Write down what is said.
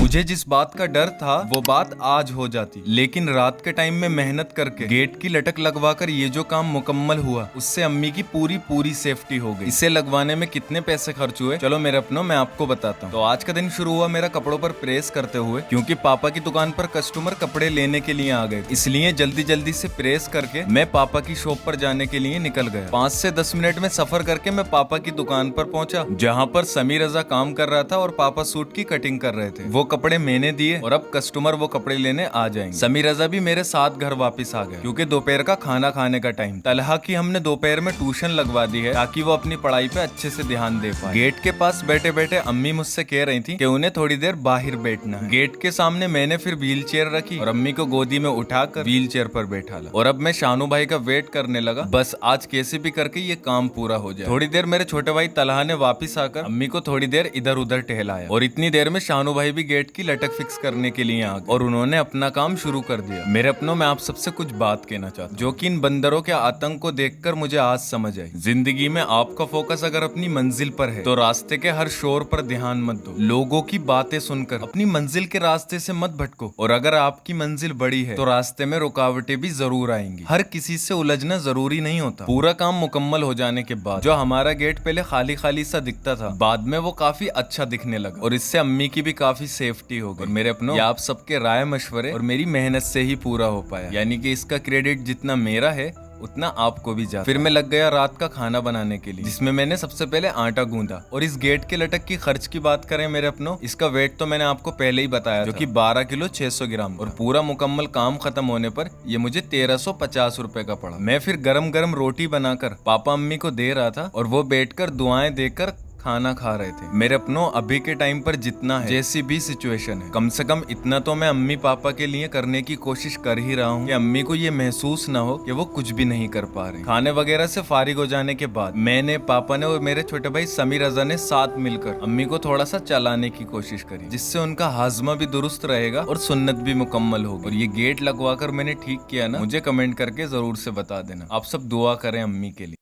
मुझे जिस बात का डर था वो बात आज हो जाती, लेकिन रात के टाइम में मेहनत करके गेट की लटक लगवाकर ये जो काम मुकम्मल हुआ उससे अम्मी की पूरी पूरी सेफ्टी हो गई। इसे लगवाने में कितने पैसे खर्च हुए चलो मेरे अपनों मैं आपको बताता हूँ। तो आज का दिन शुरू हुआ मेरा कपड़ों पर प्रेस करते हुए, क्योंकि पापा की दुकान पर कस्टमर कपड़े लेने के लिए आ गए, इसलिए जल्दी जल्दी से प्रेस करके मैं पापा की शॉप पर जाने के लिए निकल गया। 5 से 10 मिनट में सफर करके मैं पापा की दुकान पर पहुंचा, जहाँ पर समी रजा काम कर रहा था और पापा सूट की कटिंग कर रहे थे। वो कपड़े मैंने दिए और अब कस्टमर वो कपड़े लेने आ जाएंगे। समी रजा भी मेरे साथ घर वापस आ गया, क्योंकि दोपहर का खाना खाने का टाइम। तलहा की हमने दोपहर में ट्यूशन लगवा दी है ताकि वो अपनी पढ़ाई पे अच्छे से ध्यान दे पाए। गेट के पास बैठे बैठे अम्मी मुझसे कह रही थी कि उन्हें थोड़ी देर बाहर बैठना है। गेट के सामने मैंने फिर व्हील चेयर रखी और अम्मी को गोदी में उठाकर व्हील चेयर पर बैठा ला, और अब मैं शानू भाई का वेट करने लगा, बस आज कैसे भी करके ये काम पूरा हो जाए। थोड़ी देर मेरे छोटे भाई तलहा ने वापिस आकर अम्मी को थोड़ी देर इधर उधर टहलाया, और इतनी देर में शानू भाई भी गेट की लटक फिक्स करने के लिए आ गए और उन्होंने अपना काम शुरू कर दिया। मेरे अपनों में आप सबसे कुछ बात कहना चाहता हूं, जो कि इन बंदरों के आतंक को देखकर मुझे आज समझ आई। जिंदगी में आपका फोकस अगर अपनी मंजिल पर है तो रास्ते के हर शोर पर ध्यान मत दो, लोगों की बातें सुनकर अपनी मंजिल के रास्ते से मत भटको, और अगर आपकी मंजिल बड़ी है तो रास्ते में रुकावटें भी जरूर आएंगी। हर किसी से उलझना जरूरी नहीं होता। पूरा काम मुकम्मल हो जाने के बाद जो हमारा गेट पहले खाली खाली सा दिखता था, बाद में वो काफी अच्छा दिखने लगा, और इससे अम्मी की भी काफी सेफ्टी हो गई। और मेरे अपनों, ये आप सबके राय मशवरे और मेरी मेहनत से ही पूरा हो पाया, यानी कि इसका क्रेडिट जितना मेरा है उतना आपको भी जाता। फिर मैं लग गया रात का खाना बनाने के लिए, जिसमें मैंने सबसे पहले आटा गूंदा। और इस गेट के लटक की खर्च की बात करें मेरे अपनों, इसका वेट तो मैंने आपको पहले ही बताया, जो कि 12 किलो 600 ग्राम, और पूरा मुकम्मल काम खत्म होने पर ये मुझे 1350 रुपए का पड़ा। मैं फिर गरम गरम रोटी बनाकर पापा अम्मी को दे रहा था, और वो बैठकर दुआएं देकर खाना खा रहे थे। मेरे अपनों, अभी के टाइम पर जितना है, जैसी भी सिचुएशन है, कम से कम इतना तो मैं अम्मी पापा के लिए करने की कोशिश कर ही रहा हूँ कि अम्मी को ये महसूस ना हो कि वो कुछ भी नहीं कर पा रहे। खाने वगैरह से फारिग हो जाने के बाद मैंने, पापा ने और मेरे छोटे भाई समी रजा ने साथ मिलकर अम्मी को थोड़ा सा चलाने की कोशिश करी, जिससे उनका हाजमा भी दुरुस्त रहेगा और सुन्नत भी मुकम्मल होगी। और ये गेट लगवा कर मैंने ठीक किया ना, मुझे कमेंट करके जरूर से बता देना। आप सब दुआ करें अम्मी के लिए।